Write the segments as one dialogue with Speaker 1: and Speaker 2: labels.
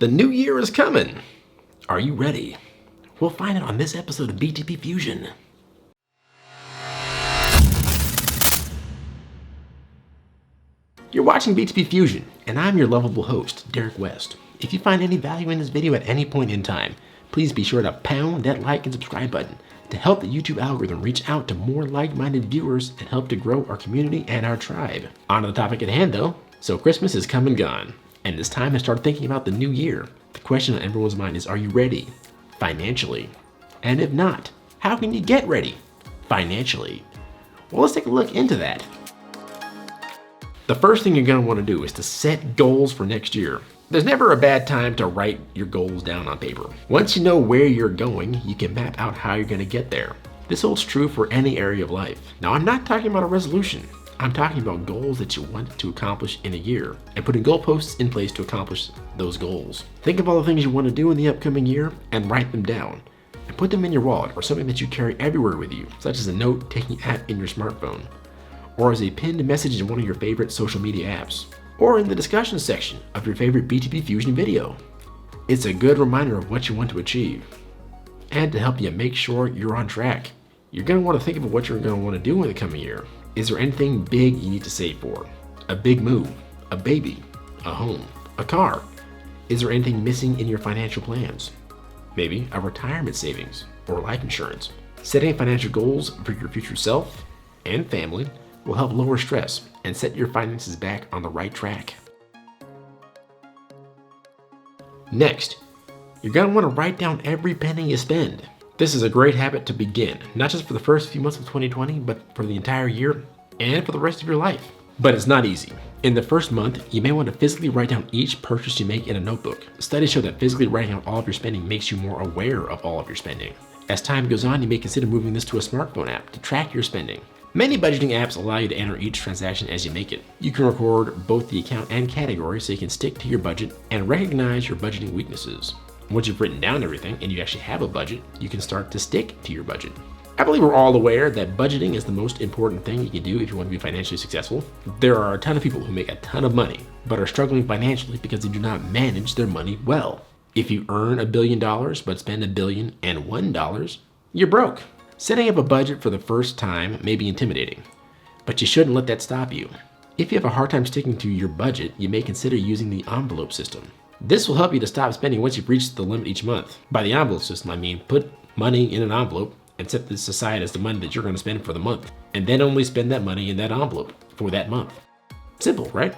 Speaker 1: The new year is coming. Are you ready? We'll find out on this episode of BTP Fusion. You're watching BTP Fusion, and I'm your lovable host, Derek West. If you find any value in this video at any point in time, please be sure to pound that like and subscribe button to help the YouTube algorithm reach out to more like-minded viewers and help to grow our community and our tribe. On to the topic at hand though. So Christmas is come and gone, and it's time to start thinking about the new year. The question on everyone's mind is, are you ready financially? And if not, how can you get ready financially? Well, let's take a look into that. The first thing you're going to want to do is to set goals for next year. There's never a bad time to write your goals down on paper. Once you know where you're going, you can map out how you're going to get there. This holds true for any area of life. Now, I'm not talking about a resolution. I'm talking about goals that you want to accomplish in a year and putting goalposts in place to accomplish those goals. Think of all the things you want to do in the upcoming year and write them down and put them in your wallet or something that you carry everywhere with you, such as a note-taking app in your smartphone, or as a pinned message in one of your favorite social media apps, or in the discussion section of your favorite BTP Fusion video. It's a good reminder of what you want to achieve. And to help you make sure you're on track, you're going to want to think about what you're going to want to do in the coming year. Is there anything big you need to save for? A big move, a baby, a home, a car? Is there anything missing in your financial plans? Maybe a retirement savings or life insurance. Setting financial goals for your future self and family will help lower stress and set your finances back on the right track. Next, you're going to want to write down every penny you spend. This is a great habit to begin, not just for the first few months of 2020, but for the entire year and for the rest of your life. But it's not easy. In the first month, you may want to physically write down each purchase you make in a notebook. Studies show that physically writing out all of your spending makes you more aware of all of your spending. As time goes on, you may consider moving this to a smartphone app to track your spending. Many budgeting apps allow you to enter each transaction as you make it. You can record both the account and category so you can stick to your budget and recognize your budgeting weaknesses. Once you've written down everything and you actually have a budget, you can start to stick to your budget. I believe we're all aware that budgeting is the most important thing you can do if you want to be financially successful. There are a ton of people who make a ton of money, but are struggling financially because they do not manage their money well. If you earn $1 billion but spend $1,001,001, you're broke. Setting up a budget for the first time may be intimidating, but you shouldn't let that stop you. If you have a hard time sticking to your budget, you may consider using the envelope system. This will help you to stop spending once you've reached the limit each month. By the envelope system, I mean put money in an envelope and set this aside as the money that you're going to spend for the month, and then only spend that money in that envelope for that month. Simple, right?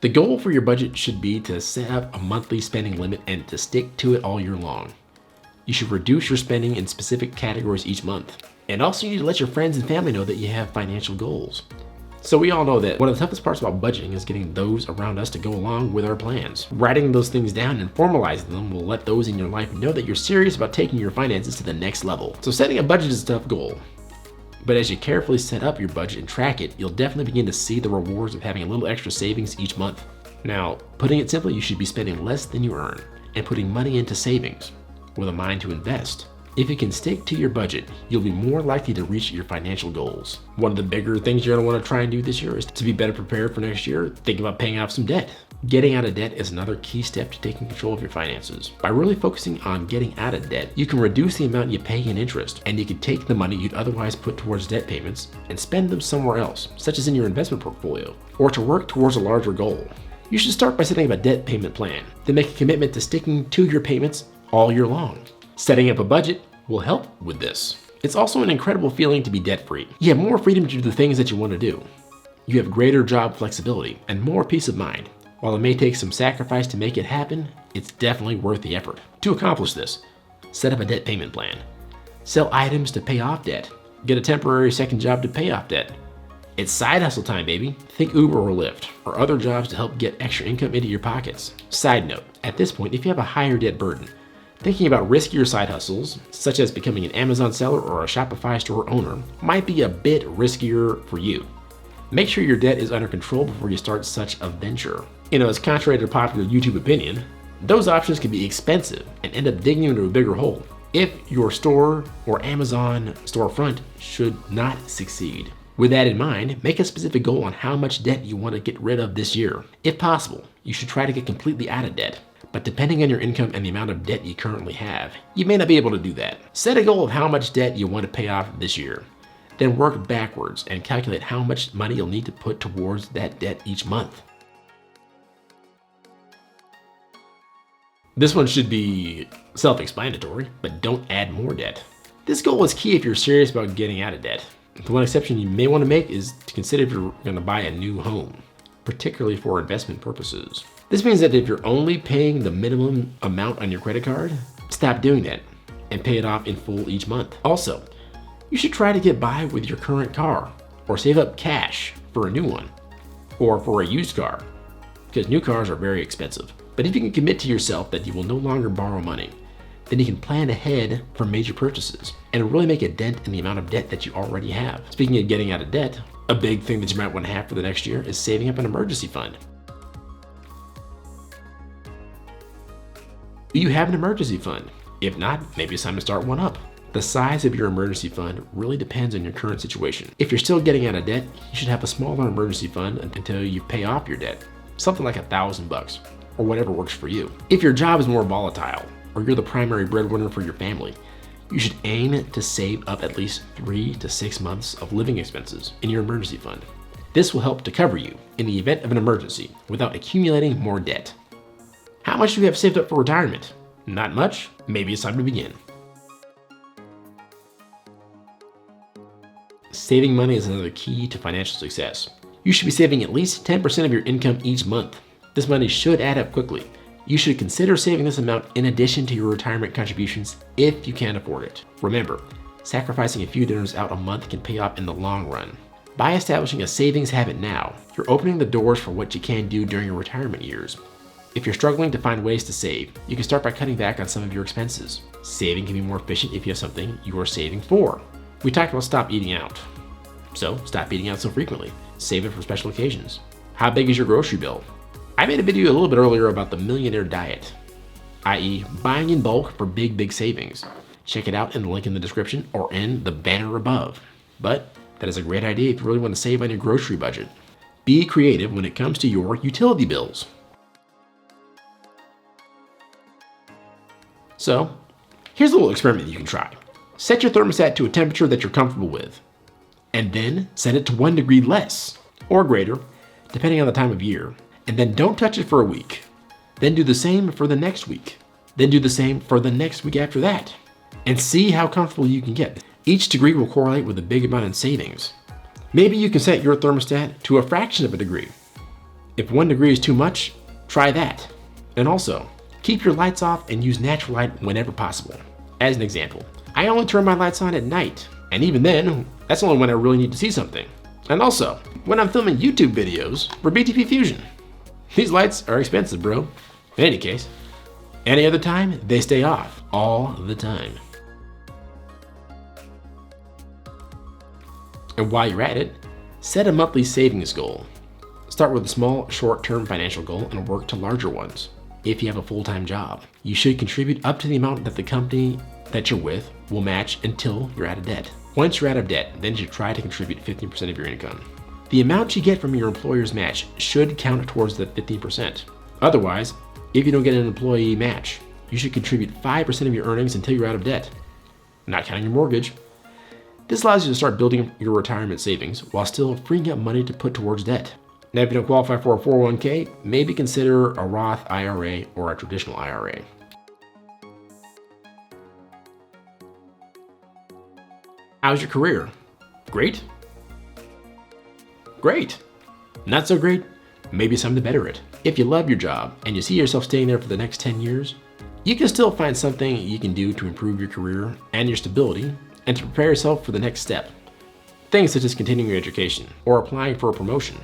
Speaker 1: The goal for your budget should be to set up a monthly spending limit and to stick to it all year long. You should reduce your spending in specific categories each month. And also you need to let your friends and family know that you have financial goals. So we all know that one of the toughest parts about budgeting is getting those around us to go along with our plans. Writing those things down and formalizing them will let those in your life know that you're serious about taking your finances to the next level. So setting a budget is a tough goal. But as you carefully set up your budget and track it, you'll definitely begin to see the rewards of having a little extra savings each month. Now, putting it simply, you should be spending less than you earn and putting money into savings with a mind to invest. If you can stick to your budget, you'll be more likely to reach your financial goals. One of the bigger things you're going to want to try and do this year is to be better prepared for next year. Think about paying off some debt. Getting out of debt is another key step to taking control of your finances. By really focusing on getting out of debt, you can reduce the amount you pay in interest, and you can take the money you'd otherwise put towards debt payments and spend them somewhere else, such as in your investment portfolio, or to work towards a larger goal. You should start by setting up a debt payment plan, then make a commitment to sticking to your payments all year long. Setting up a budget will help with this. It's also an incredible feeling to be debt-free. You have more freedom to do the things that you want to do. You have greater job flexibility and more peace of mind. While it may take some sacrifice to make it happen, it's definitely worth the effort. To accomplish this, set up a debt payment plan. Sell items to pay off debt. Get a temporary second job to pay off debt. It's side hustle time, baby. Think Uber or Lyft or other jobs to help get extra income into your pockets. Side note, at this point, if you have a higher debt burden, thinking about riskier side hustles, such as becoming an Amazon seller or a Shopify store owner, might be a bit riskier for you. Make sure your debt is under control before you start such a venture. As contrary to popular YouTube opinion, those options can be expensive and end up digging you into a bigger hole if your store or Amazon storefront should not succeed. With that in mind, make a specific goal on how much debt you want to get rid of this year. If possible, you should try to get completely out of debt. But depending on your income and the amount of debt you currently have, you may not be able to do that. Set a goal of how much debt you want to pay off this year. Then work backwards and calculate how much money you'll need to put towards that debt each month. This one should be self-explanatory, but don't add more debt. This goal is key if you're serious about getting out of debt. The one exception you may want to make is to consider if you're going to buy a new home, particularly for investment purposes. This means that if you're only paying the minimum amount on your credit card, stop doing that and pay it off in full each month. Also, you should try to get by with your current car or save up cash for a new one or for a used car, because new cars are very expensive. But if you can commit to yourself that you will no longer borrow money, then you can plan ahead for major purchases and really make a dent in the amount of debt that you already have. Speaking of getting out of debt, a big thing that you might want to have for the next year is saving up an emergency fund. Do you have an emergency fund? If not, maybe it's time to start one up. The size of your emergency fund really depends on your current situation. If you're still getting out of debt, you should have a smaller emergency fund until you pay off your debt, something like $1,000 or whatever works for you. If your job is more volatile or you're the primary breadwinner for your family, you should aim to save up at least 3 to 6 months of living expenses in your emergency fund. This will help to cover you in the event of an emergency without accumulating more debt. How much do you have saved up for retirement? Not much? Maybe it's time to begin. Saving money is another key to financial success. You should be saving at least 10% of your income each month. This money should add up quickly. You should consider saving this amount in addition to your retirement contributions if you can afford it. Remember, sacrificing a few dinners out a month can pay off in the long run. By establishing a savings habit now, you're opening the doors for what you can do during your retirement years. If you're struggling to find ways to save, you can start by cutting back on some of your expenses. Saving can be more efficient if you have something you are saving for. We talked about stop eating out. So stop eating out so frequently. Save it for special occasions. How big is your grocery bill? I made a video a little bit earlier about the millionaire diet, i.e. buying in bulk for big savings. Check it out in the link in the description or in the banner above. But that is a great idea if you really want to save on your grocery budget. Be creative when it comes to your utility bills. So, here's a little experiment you can try. Set your thermostat to a temperature that you're comfortable with, and then set it to 1 degree less or greater, depending on the time of year. And then don't touch it for a week. Then do the same for the next week. Then do the same for the next week after that. And see how comfortable you can get. Each degree will correlate with a big amount in savings. Maybe you can set your thermostat to a fraction of a degree. If 1 degree is too much, try that. And also, keep your lights off and use natural light whenever possible. As an example, I only turn my lights on at night. And even then, that's only when I really need to see something. And also, when I'm filming YouTube videos for BTP Fusion. These lights are expensive, bro. In any case, any other time, they stay off all the time. And while you're at it, set a monthly savings goal. Start with a small, short-term financial goal and work to larger ones. If you have a full-time job, you should contribute up to the amount that the company that you're with will match until you're out of debt. Once you're out of debt, then you should try to contribute 15% of your income. The amount you get from your employer's match should count towards the 15%. Otherwise, if you don't get an employee match, you should contribute 5% of your earnings until you're out of debt, not counting your mortgage. This allows you to start building your retirement savings while still freeing up money to put towards debt. Now, if you don't qualify for a 401k, maybe consider a Roth IRA or a traditional IRA. How's your career? Great? Great. Not so great? Maybe it's time to better it. If you love your job and you see yourself staying there for the next 10 years, you can still find something you can do to improve your career and your stability and to prepare yourself for the next step. Things such as continuing your education or applying for a promotion.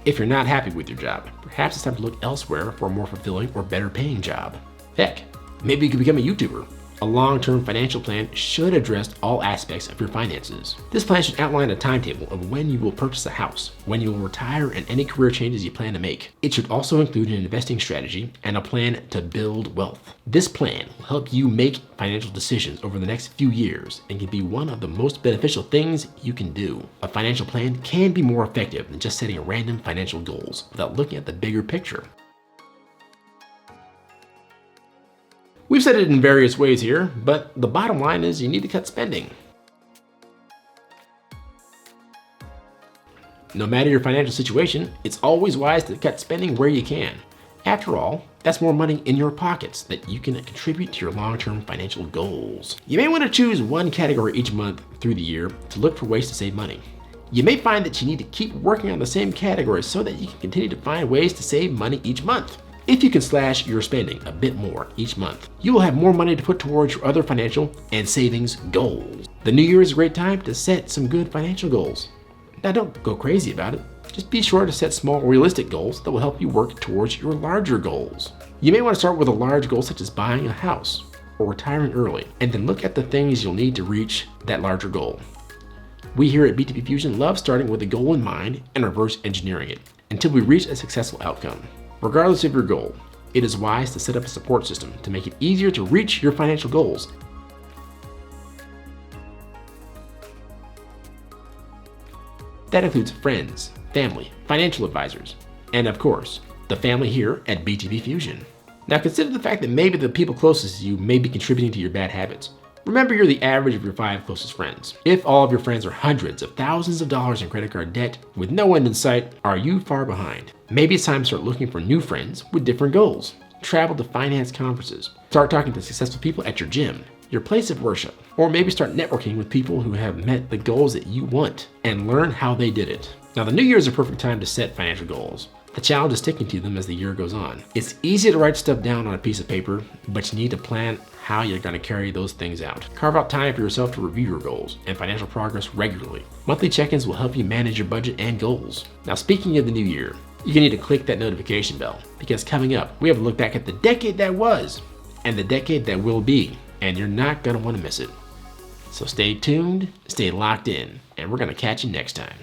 Speaker 1: If you're not happy with your job, perhaps it's time to look elsewhere for a more fulfilling or better paying job. Heck, maybe you could become a YouTuber. A long-term financial plan should address all aspects of your finances. This plan should outline a timetable of when you will purchase a house, when you will retire, and any career changes you plan to make. It should also include an investing strategy and a plan to build wealth. This plan will help you make financial decisions over the next few years and can be one of the most beneficial things you can do. A financial plan can be more effective than just setting random financial goals without looking at the bigger picture. We've said it in various ways here, but the bottom line is you need to cut spending. No matter your financial situation, it's always wise to cut spending where you can. After all, that's more money in your pockets that you can contribute to your long-term financial goals. You may want to choose one category each month through the year to look for ways to save money. You may find that you need to keep working on the same category so that you can continue to find ways to save money each month. If you can slash your spending a bit more each month, you will have more money to put towards your other financial and savings goals. The new year is a great time to set some good financial goals. Now don't go crazy about it. Just be sure to set small, realistic goals that will help you work towards your larger goals. You may want to start with a large goal such as buying a house or retiring early, and then look at the things you'll need to reach that larger goal. We here at BTB Fusion love starting with a goal in mind and reverse engineering it until we reach a successful outcome. Regardless of your goal, it is wise to set up a support system to make it easier to reach your financial goals. That includes friends, family, financial advisors, and of course, the family here at BTB Fusion. Now consider the fact that maybe the people closest to you may be contributing to your bad habits. Remember, you're the average of your 5 closest friends. If all of your friends are hundreds of thousands of dollars in credit card debt with no end in sight, are you far behind? Maybe it's time to start looking for new friends with different goals. Travel to finance conferences. Start talking to successful people at your gym, your place of worship, or maybe start networking with people who have met the goals that you want and learn how they did it. Now, the new year is a perfect time to set financial goals. The challenge is sticking to them as the year goes on. It's easy to write stuff down on a piece of paper, but you need to plan how you're going to carry those things out. Carve out time for yourself to review your goals and financial progress regularly. Monthly check-ins will help you manage your budget and goals. Now, speaking of the new year, you're gonna need to click that notification bell because coming up, we have a look back at the decade that was and the decade that will be, and you're not gonna wanna miss it. So stay tuned, stay locked in, and we're gonna catch you next time.